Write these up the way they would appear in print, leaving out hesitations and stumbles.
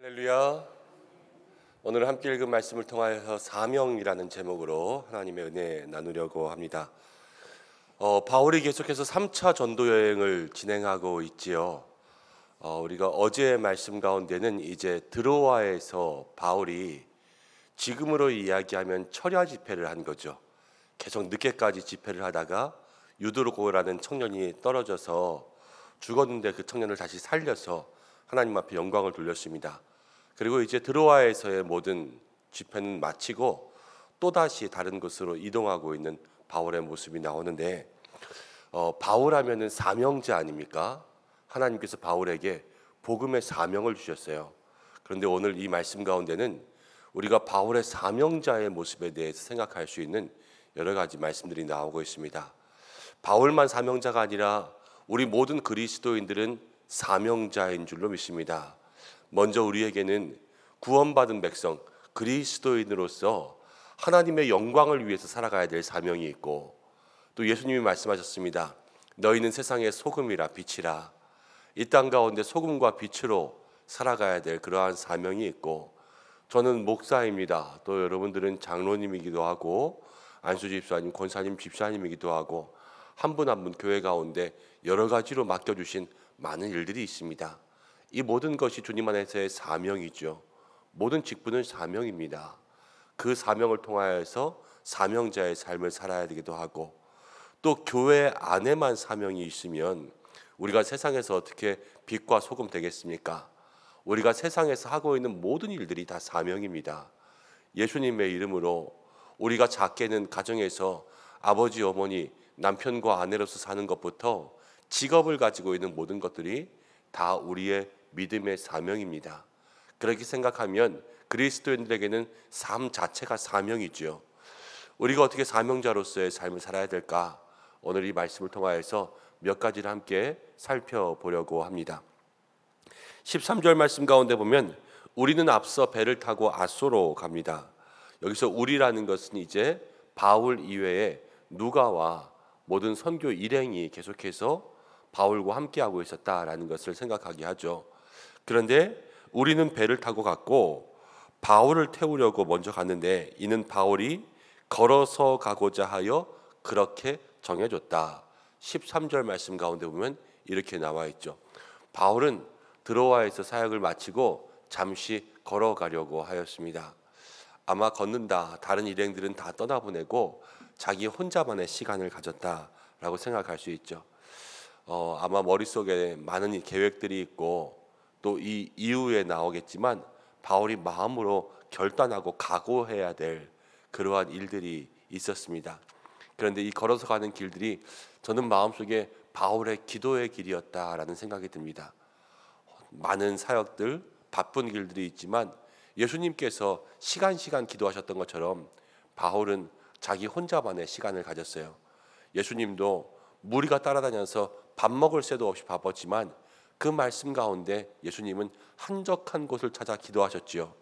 할렐루야. 오늘 함께 읽은 말씀을 통하여서 사명이라는 제목으로 하나님의 은혜 나누려고 합니다. 바울이 계속해서 3차 전도 여행을 진행하고 있지요. 우리가 어제의 말씀 가운데는 이제 드로아에서 바울이 지금으로 이야기하면 철야 집회를 한 거죠. 계속 늦게까지 집회를 하다가 유드로고라는 청년이 떨어져서 죽었는데 그 청년을 다시 살려서 하나님 앞에 영광을 돌렸습니다. 그리고 이제 드로아에서의 모든 집회는 마치고 또다시 다른 곳으로 이동하고 있는 바울의 모습이 나오는데, 바울하면은 사명자 아닙니까? 하나님께서 바울에게 복음의 사명을 주셨어요. 그런데 오늘 이 말씀 가운데는 우리가 바울의 사명자의 모습에 대해서 생각할 수 있는 여러 가지 말씀들이 나오고 있습니다. 바울만 사명자가 아니라 우리 모든 그리스도인들은 사명자인 줄로 믿습니다. 먼저 우리에게는 구원받은 백성, 그리스도인으로서 하나님의 영광을 위해서 살아가야 될 사명이 있고, 또 예수님이 말씀하셨습니다. 너희는 세상의 소금이라 빛이라. 이 땅 가운데 소금과 빛으로 살아가야 될 그러한 사명이 있고, 저는 목사입니다. 또 여러분들은 장로님이기도 하고 안수 집사님, 권사님, 집사님이기도 하고 한 분 한 분 교회 가운데 여러 가지로 맡겨주신 많은 일들이 있습니다. 이 모든 것이 주님 안에서의 사명이죠. 모든 직분은 사명입니다. 그 사명을 통하여서 사명자의 삶을 살아야 되기도 하고, 또 교회 안에만 사명이 있으면 우리가 세상에서 어떻게 빛과 소금 되겠습니까? 우리가 세상에서 하고 있는 모든 일들이 다 사명입니다. 예수님의 이름으로 우리가 작게는 가정에서 아버지, 어머니, 남편과 아내로서 사는 것부터 직업을 가지고 있는 모든 것들이 다 우리의 믿음의 사명입니다. 그렇게 생각하면 그리스도인들에게는 삶 자체가 사명이죠. 우리가 어떻게 사명자로서의 삶을 살아야 될까? 오늘 이 말씀을 통하여서 몇 가지를 함께 살펴보려고 합니다. 13절 말씀 가운데 보면 우리는 앞서 배를 타고 앗소로 갑니다. 여기서 우리라는 것은 이제 바울 이외에 누가와 모든 선교 일행이 계속해서 바울과 함께하고 있었다라는 것을 생각하게 하죠. 그런데 우리는 배를 타고 갔고 바울을 태우려고 먼저 갔는데 이는 바울이 걸어서 가고자 하여 그렇게 정해줬다. 13절 말씀 가운데 보면 이렇게 나와 있죠. 바울은 드로아에서 사역을 마치고 잠시 걸어가려고 하였습니다. 아마 걷는다, 다른 일행들은 다 떠나보내고 자기 혼자만의 시간을 가졌다라고 생각할 수 있죠. 아마 머릿속에 많은 계획들이 있고 또 이 이후에 나오겠지만 바울이 마음으로 결단하고 각오해야 될 그러한 일들이 있었습니다. 그런데 이 걸어서 가는 길들이 저는 마음속에 바울의 기도의 길이었다라는 생각이 듭니다. 많은 사역들, 바쁜 길들이 있지만 예수님께서 시간 기도하셨던 것처럼 바울은 자기 혼자만의 시간을 가졌어요. 예수님도 무리가 따라다녀서 밥 먹을 새도 없이 바빴지만 그 말씀 가운데 예수님은 한적한 곳을 찾아 기도하셨지요.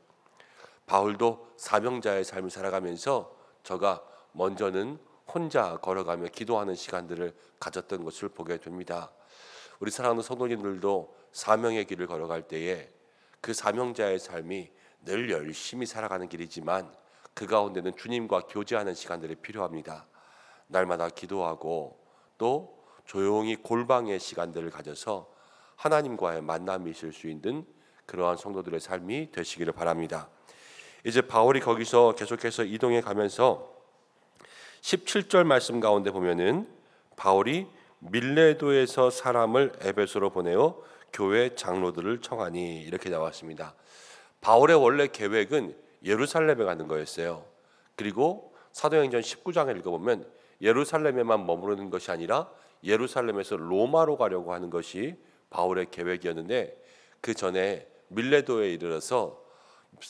바울도 사명자의 삶을 살아가면서 저가 먼저는 혼자 걸어가며 기도하는 시간들을 가졌던 것을 보게 됩니다. 우리 사랑하는 성도님들도 사명의 길을 걸어갈 때에 그 사명자의 삶이 늘 열심히 살아가는 길이지만 그 가운데는 주님과 교제하는 시간들이 필요합니다. 날마다 기도하고 또 조용히 골방의 시간들을 가져서 하나님과의 만남이 있을 수 있는 그러한 성도들의 삶이 되시기를 바랍니다. 이제 바울이 거기서 계속해서 이동해 가면서 17절 말씀 가운데 보면은 바울이 밀레도에서 사람을 에베소로 보내어 교회 장로들을 청하니 이렇게 나왔습니다. 바울의 원래 계획은 예루살렘에 가는 거였어요. 그리고 사도행전 19장을 읽어보면 예루살렘에만 머무르는 것이 아니라 예루살렘에서 로마로 가려고 하는 것이 바울의 계획이었는데 그 전에 밀레도에 이르러서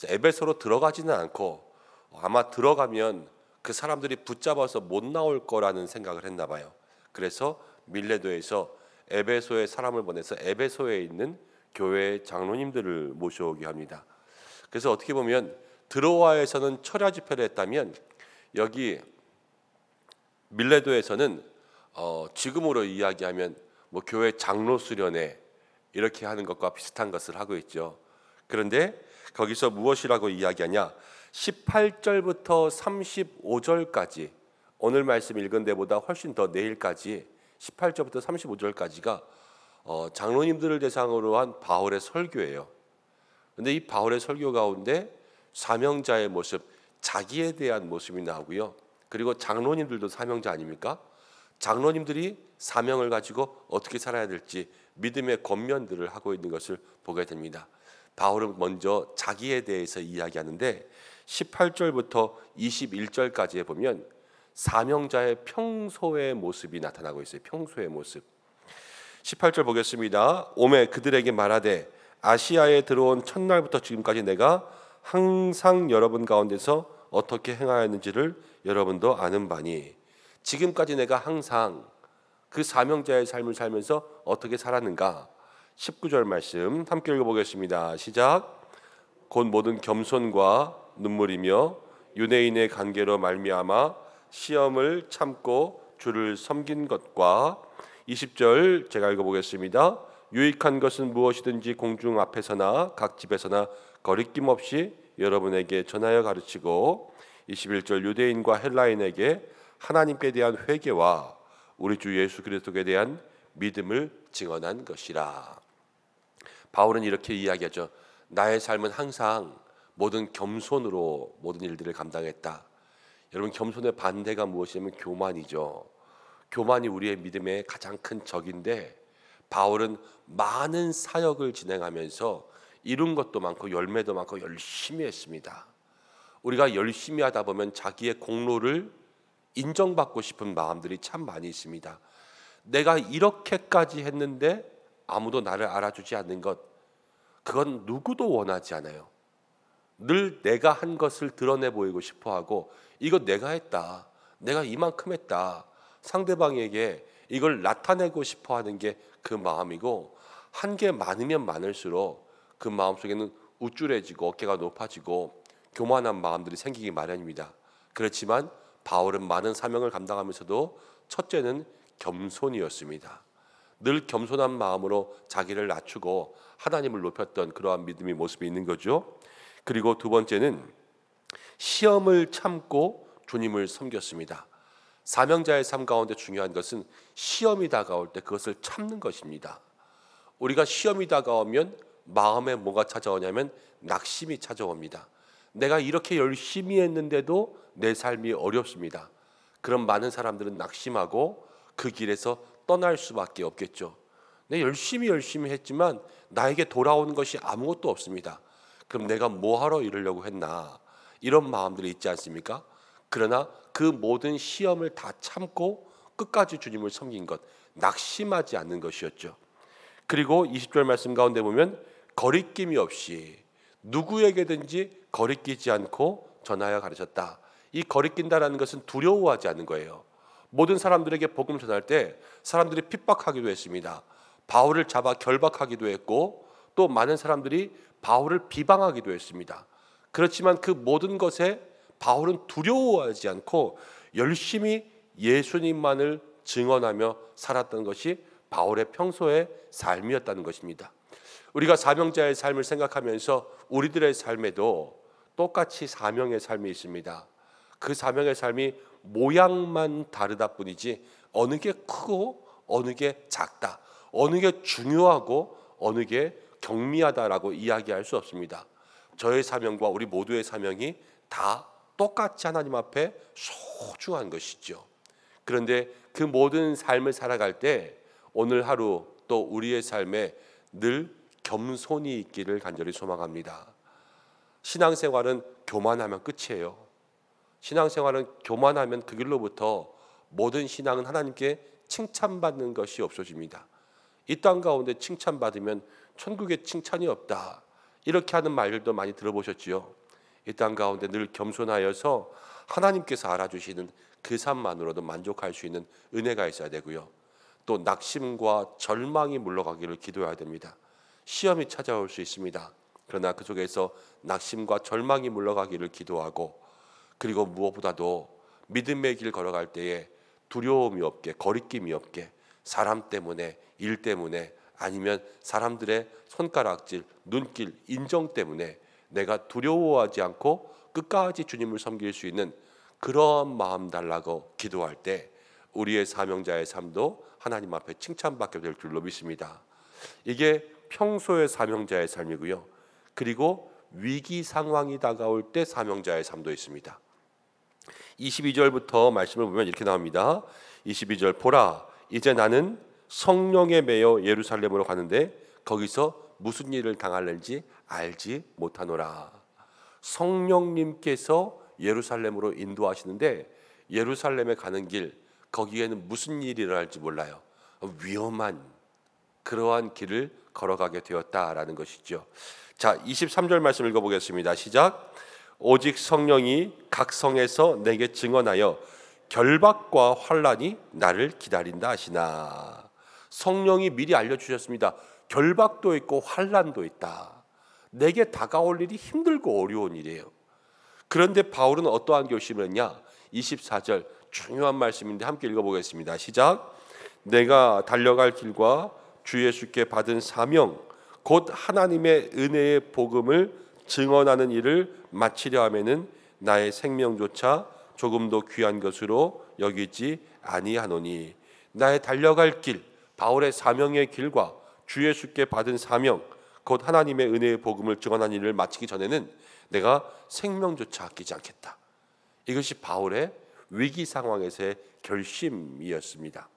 에베소로 들어가지는 않고 아마 들어가면 그 사람들이 붙잡아서 못 나올 거라는 생각을 했나 봐요. 그래서 밀레도에서 에베소에 사람을 보내서 에베소에 있는 교회 장로님들을 모셔오게 합니다. 그래서 어떻게 보면 드로아에서는 철야 집회를 했다면 여기 밀레도에서는 지금으로 이야기하면 뭐 교회 장로 수련회 이렇게 하는 것과 비슷한 것을 하고 있죠. 그런데 거기서 무엇이라고 이야기하냐? 18절부터 35절까지, 오늘 말씀 읽은 데보다 훨씬 더 내일까지 18절부터 35절까지가 장로님들을 대상으로 한 바울의 설교예요. 그런데 이 바울의 설교 가운데 사명자의 모습, 자기에 대한 모습이 나오고요. 그리고 장로님들도 사명자 아닙니까? 장로님들이 사명을 가지고 어떻게 살아야 될지 믿음의 권면들을 하고 있는 것을 보게 됩니다. 바울은 먼저 자기에 대해서 이야기하는데 18절부터 21절까지에 보면 사명자의 평소의 모습이 나타나고 있어요. 평소의 모습. 18절 보겠습니다. 오매 그들에게 말하되 아시아에 들어온 첫날부터 지금까지 내가 항상 여러분 가운데서 어떻게 행하였는지를 여러분도 아는 바니, 지금까지 내가 항상 그 사명자의 삶을 살면서 어떻게 살았는가. 19절 말씀 함께 읽어보겠습니다. 시작. 곧 모든 겸손과 눈물이며 유대인의 관계로 말미암아 시험을 참고 주를 섬긴 것과, 20절 제가 읽어보겠습니다. 유익한 것은 무엇이든지 공중 앞에서나 각 집에서나 거리낌 없이 여러분에게 전하여 가르치고, 21절 유대인과 헬라인에게 하나님께 대한 회개와 우리 주 예수 그리스도에 대한 믿음을 증언한 것이라. 바울은 이렇게 이야기하죠. 나의 삶은 항상 모든 겸손으로 모든 일들을 감당했다. 여러분, 겸손의 반대가 무엇이냐면 교만이죠. 교만이 우리의 믿음의 가장 큰 적인데, 바울은 많은 사역을 진행하면서 이룬 것도 많고 열매도 많고 열심히 했습니다. 우리가 열심히 하다 보면 자기의 공로를 인정받고 싶은 마음들이 참 많이 있습니다. 내가 이렇게까지 했는데 아무도 나를 알아주지 않는 것, 그건 누구도 원하지 않아요. 늘 내가 한 것을 드러내 보이고 싶어하고, 이거 내가 했다, 내가 이만큼 했다, 상대방에게 이걸 나타내고 싶어하는 게 그 마음이고, 한 게 많으면 많을수록 그 마음속에는 우쭐해지고 어깨가 높아지고 교만한 마음들이 생기기 마련입니다. 그렇지만 바울은 많은 사명을 감당하면서도 첫째는 겸손이었습니다. 늘 겸손한 마음으로 자기를 낮추고 하나님을 높였던 그러한 믿음의 모습이 있는 거죠. 그리고 두 번째는 시험을 참고 주님을 섬겼습니다. 사명자의 삶 가운데 중요한 것은 시험이 다가올 때 그것을 참는 것입니다. 우리가 시험이 다가오면 마음에 뭐가 찾아오냐면 낙심이 찾아옵니다. 내가 이렇게 열심히 했는데도 내 삶이 어렵습니다. 그럼 많은 사람들은 낙심하고 그 길에서 떠날 수밖에 없겠죠. 내가 열심히 했지만 나에게 돌아오는 것이 아무것도 없습니다. 그럼 내가 뭐하러 이러려고 했나, 이런 마음들이 있지 않습니까? 그러나 그 모든 시험을 다 참고 끝까지 주님을 섬긴 것, 낙심하지 않는 것이었죠. 그리고 20절 말씀 가운데 보면 거리낌이 없이 누구에게든지 거리끼지 않고 전하여 가르쳤다. 이 거리낀다라는 것은 두려워하지 않는 거예요. 모든 사람들에게 복음 전할 때 사람들이 핍박하기도 했습니다. 바울을 잡아 결박하기도 했고, 또 많은 사람들이 바울을 비방하기도 했습니다. 그렇지만 그 모든 것에 바울은 두려워하지 않고 열심히 예수님만을 증언하며 살았던 것이 바울의 평소의 삶이었다는 것입니다. 우리가 사명자의 삶을 생각하면서 우리들의 삶에도 똑같이 사명의 삶이 있습니다. 그 사명의 삶이 모양만 다르다 뿐이지 어느 게 크고 어느 게 작다, 어느 게 중요하고 어느 게 경미하다라고 이야기할 수 없습니다. 저의 사명과 우리 모두의 사명이 다 똑같이 하나님 앞에 소중한 것이죠. 그런데 그 모든 삶을 살아갈 때 오늘 하루 또 우리의 삶에 늘 겸손이 있기를 간절히 소망합니다. 신앙생활은 교만하면 끝이에요. 신앙생활은 교만하면 그 길로부터 모든 신앙은 하나님께 칭찬받는 것이 없어집니다. 이 땅 가운데 칭찬받으면 천국에 칭찬이 없다, 이렇게 하는 말들도 많이 들어보셨지요. 이 땅 가운데 늘 겸손하여서 하나님께서 알아주시는 그 삶만으로도 만족할 수 있는 은혜가 있어야 되고요. 또 낙심과 절망이 물러가기를 기도해야 됩니다. 시험이 찾아올 수 있습니다. 그러나 그 속에서 낙심과 절망이 물러가기를 기도하고, 그리고 무엇보다도 믿음의 길 걸어갈 때에 두려움이 없게, 거리낌이 없게, 사람 때문에, 일 때문에 아니면 사람들의 손가락질, 눈길, 인정 때문에 내가 두려워하지 않고 끝까지 주님을 섬길 수 있는 그런 마음 달라고 기도할 때 우리의 사명자의 삶도 하나님 앞에 칭찬받게 될 줄로 믿습니다. 이게 평소의 사명자의 삶이고요. 그리고 위기 상황이 다가올 때 사명자의 삶도 있습니다. 22절부터 말씀을 보면 이렇게 나옵니다. 22절 보라 이제 나는 성령에 매여 예루살렘으로 가는데 거기서 무슨 일을 당할는지 알지 못하노라. 성령님께서 예루살렘으로 인도하시는데 예루살렘에 가는 길 거기에는 무슨 일이 일어날지 몰라요. 위험한 그러한 길을 걸어가게 되었다라는 것이죠. 자, 23절 말씀 읽어보겠습니다. 시작. 오직 성령이 각 성에서 내게 증언하여 결박과 환난이 나를 기다린다 하시나. 성령이 미리 알려주셨습니다. 결박도 있고 환난도 있다. 내게 다가올 일이 힘들고 어려운 일이에요. 그런데 바울은 어떠한 결심을 했냐? 24절 중요한 말씀인데 함께 읽어보겠습니다. 시작. 내가 달려갈 길과 주 예수께 받은 사명 곧 하나님의 은혜의 복음을 증언하는 일을 마치려 하면은 나의 생명조차 조금도 귀한 것으로 여기지 아니하노니. 나의 달려갈 길, 바울의 사명의 길과 주 예수께 받은 사명 곧 하나님의 은혜의 복음을 증언하는 일을 마치기 전에는 내가 생명조차 아끼지 않겠다. 이것이 바울의 위기 상황에서의 결심이었습니다.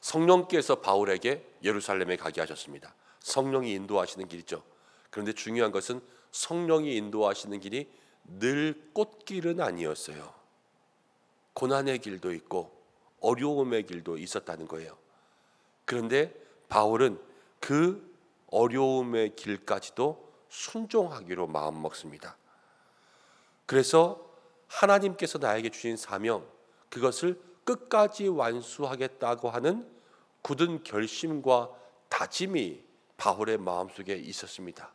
성령께서 바울에게 예루살렘에 가게 하셨습니다. 성령이 인도하시는 길이죠. 그런데 중요한 것은 성령이 인도하시는 길이 늘 꽃길은 아니었어요. 고난의 길도 있고 어려움의 길도 있었다는 거예요. 그런데 바울은 그 어려움의 길까지도 순종하기로 마음먹습니다. 그래서 하나님께서 나에게 주신 사명, 그것을 끝까지 완수하겠다고 하는 굳은 결심과 다짐이 바울의 마음속에 있었습니다.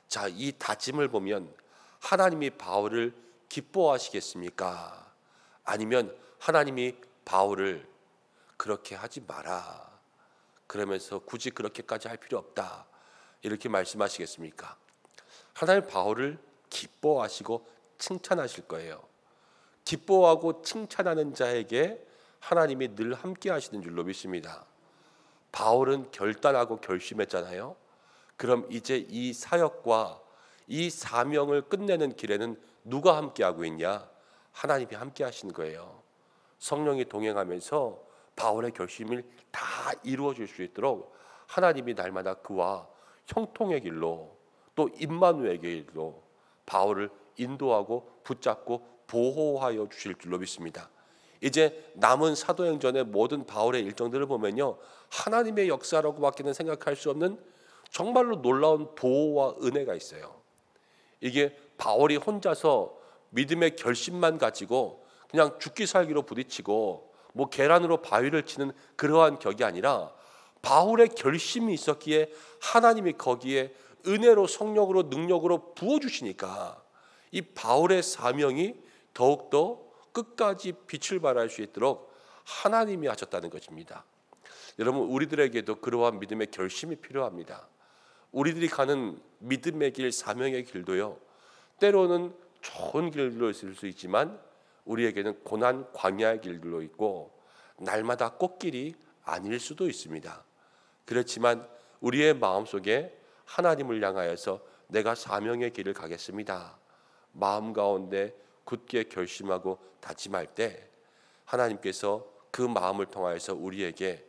자, 이 다짐을 보면 하나님이 바울을 기뻐하시겠습니까? 아니면 하나님이 바울을 그렇게 하지 마라, 그러면서 굳이 그렇게까지 할 필요 없다, 이렇게 말씀하시겠습니까? 하나님 바울을 기뻐하시고 칭찬하실 거예요. 기뻐하고 칭찬하는 자에게 하나님이 늘 함께 하시는 줄로 믿습니다. 바울은 결단하고 결심했잖아요. 그럼 이제 이 사역과 이 사명을 끝내는 길에는 누가 함께하고 있냐? 하나님이 함께 하시는 거예요. 성령이 동행하면서 바울의 결심을 다 이루어 줄 수 있도록 하나님이 날마다 그와 형통의 길로 또 임마누엘의 길로 바울을 인도하고 붙잡고 보호하여 주실 줄로 믿습니다. 이제 남은 사도행전의 모든 바울의 일정들을 보면요, 하나님의 역사라고밖에는 생각할 수 없는 정말로 놀라운 보호와 은혜가 있어요. 이게 바울이 혼자서 믿음의 결심만 가지고 그냥 죽기 살기로 부딪히고 뭐 계란으로 바위를 치는 그러한 격이 아니라 바울의 결심이 있었기에 하나님이 거기에 은혜로 성령으로 능력으로 부어주시니까 이 바울의 사명이 더욱더 끝까지 빛을 발할 수 있도록 하나님이 하셨다는 것입니다. 여러분, 우리들에게도 그러한 믿음의 결심이 필요합니다. 우리들이 가는 믿음의 길, 사명의 길도요, 때로는 좋은 길로 있을 수 있지만 우리에게는 고난 광야의 길들로 있고 날마다 꽃길이 아닐 수도 있습니다. 그렇지만 우리의 마음속에 하나님을 향하여서 내가 사명의 길을 가겠습니다, 마음 가운데 굳게 결심하고 다짐할 때 하나님께서 그 마음을 통하여서 우리에게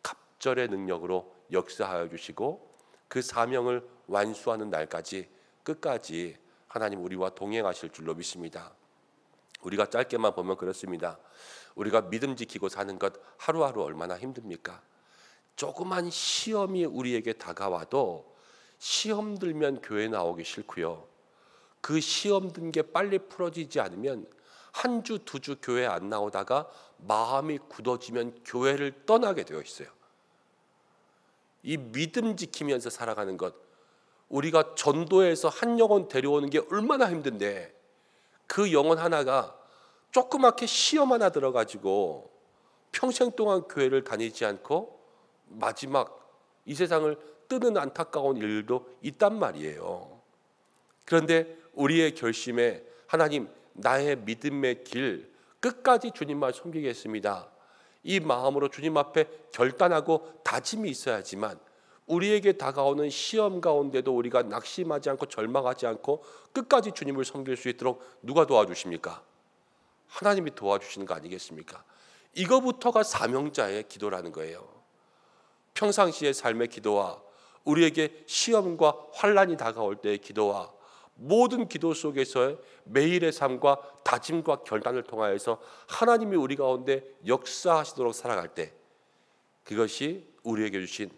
갑절의 능력으로 역사하여 주시고 그 사명을 완수하는 날까지 끝까지 하나님 우리와 동행하실 줄로 믿습니다. 우리가 짧게만 보면 그렇습니다. 우리가 믿음 지키고 사는 것 하루하루 얼마나 힘듭니까? 조그만 시험이 우리에게 다가와도 시험 들면 교회 나오기 싫고요, 그 시험 든 게 빨리 풀어지지 않으면 한 주, 두 주 교회 안 나오다가 마음이 굳어지면 교회를 떠나게 되어 있어요. 이 믿음 지키면서 살아가는 것, 우리가 전도해서 한 영혼 데려오는 게 얼마나 힘든데 그 영혼 하나가 조그맣게 시험 하나 들어가지고 평생 동안 교회를 다니지 않고 마지막 이 세상을 뜨는 안타까운 일도 있단 말이에요. 그런데 우리의 결심에 하나님, 나의 믿음의 길 끝까지 주님만 섬기겠습니다, 이 마음으로 주님 앞에 결단하고 다짐이 있어야지만 우리에게 다가오는 시험 가운데도 우리가 낙심하지 않고 절망하지 않고 끝까지 주님을 섬길 수 있도록 누가 도와주십니까? 하나님이 도와주시는 거 아니겠습니까? 이거부터가 사명자의 기도라는 거예요. 평상시의 삶의 기도와 우리에게 시험과 환난이 다가올 때의 기도와 모든 기도 속에서의 매일의 삶과 다짐과 결단을 통하여서 하나님이 우리 가운데 역사하시도록 살아갈 때, 그것이 우리에게 주신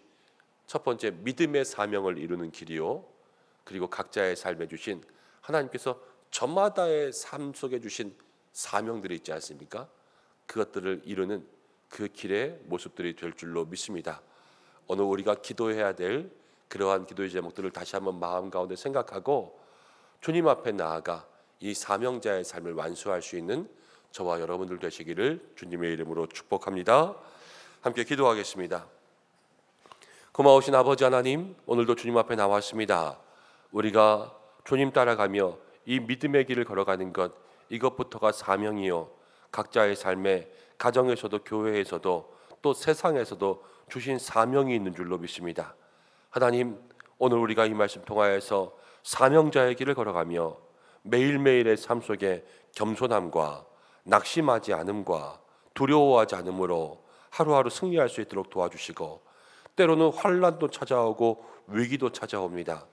첫 번째 믿음의 사명을 이루는 길이요, 그리고 각자의 삶에 주신 하나님께서 저마다의 삶 속에 주신 사명들이 있지 않습니까? 그것들을 이루는 그 길의 모습들이 될 줄로 믿습니다. 오늘 우리가 기도해야 될 그러한 기도의 제목들을 다시 한번 마음 가운데 생각하고 주님 앞에 나아가 이 사명자의 삶을 완수할 수 있는 저와 여러분들 되시기를 주님의 이름으로 축복합니다. 함께 기도하겠습니다. 고마우신 아버지 하나님, 오늘도 주님 앞에 나왔습니다. 우리가 주님 따라가며 이 믿음의 길을 걸어가는 것, 이것부터가 사명이요, 각자의 삶에 가정에서도 교회에서도 또 세상에서도 주신 사명이 있는 줄로 믿습니다. 하나님, 오늘 우리가 이 말씀 통하여서 사명자의 길을 걸어가며 매일매일의 삶 속에 겸손함과 낙심하지 않음과 두려워하지 않음으로 하루하루 승리할 수 있도록 도와주시고, 때로는 환난도 찾아오고 위기도 찾아옵니다.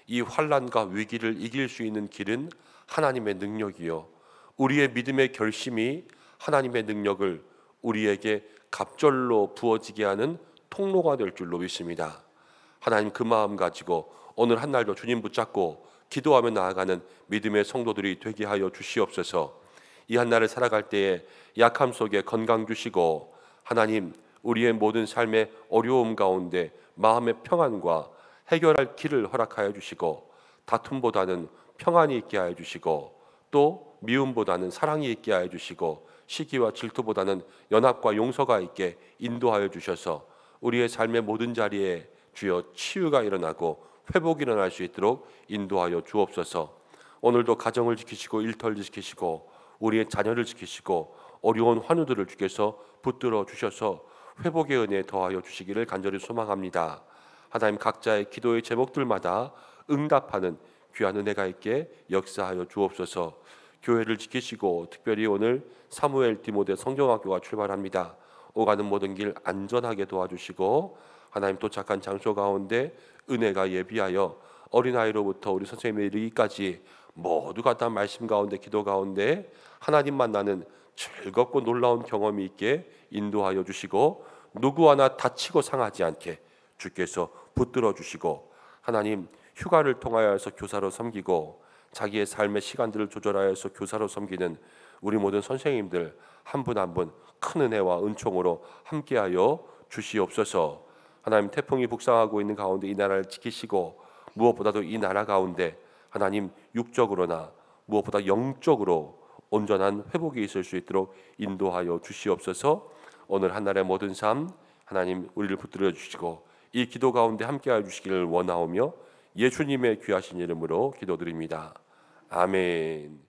이 환난과 위기를 이길 수 있는 길은 하나님의 능력이요, 우리의 믿음의 결심이 하나님의 능력을 우리에게 갑절로 부어지게 하는 통로가 될 줄로 믿습니다. 하나님, 그 마음 가지고 오늘 한 날도 주님 붙잡고 기도하며 나아가는 믿음의 성도들이 되게 하여 주시옵소서. 이 한 날을 살아갈 때에 약함 속에 건강 주시고, 하나님, 우리의 모든 삶의 어려움 가운데 마음의 평안과 해결할 길을 허락하여 주시고, 다툼보다는 평안이 있게 하여 주시고, 또 미움보다는 사랑이 있게 하여 주시고, 시기와 질투보다는 연합과 용서가 있게 인도하여 주셔서 우리의 삶의 모든 자리에 주여 치유가 일어나고 회복이 일어날 수 있도록 인도하여 주옵소서. 오늘도 가정을 지키시고 일터를 지키시고 우리의 자녀를 지키시고 어려운 환우들을 주께서 붙들어 주셔서 회복의 은혜 더하여 주시기를 간절히 소망합니다. 하나님, 각자의 기도의 제목들마다 응답하는 귀한 은혜가 있게 역사하여 주옵소서. 교회를 지키시고 특별히 오늘 사무엘 디모데 성경학교가 출발합니다. 오가는 모든 길 안전하게 도와주시고, 하나님, 도착한 장소 가운데 은혜가 예비하여 어린아이로부터 우리 선생님에 이르기까지 모두가 다 말씀 가운데 기도 가운데 하나님 만나는 즐겁고 놀라운 경험이 있게 인도하여 주시고, 누구 하나 다치고 상하지 않게 주께서 붙들어 주시고, 하나님, 휴가를 통하여서 교사로 섬기고 자기의 삶의 시간들을 조절하여서 교사로 섬기는 우리 모든 선생님들 한 분 한 분 큰 은혜와 은총으로 함께하여 주시옵소서. 하나님, 태풍이 북상하고 있는 가운데 이 나라를 지키시고, 무엇보다도 이 나라 가운데 하나님, 육적으로나 무엇보다 영적으로 온전한 회복이 있을 수 있도록 인도하여 주시옵소서. 오늘 한날의 모든 삶 하나님, 우리를 붙들어 주시고 이 기도 가운데 함께하여 주시기를 원하오며 예수님의 귀하신 이름으로 기도드립니다. 아멘.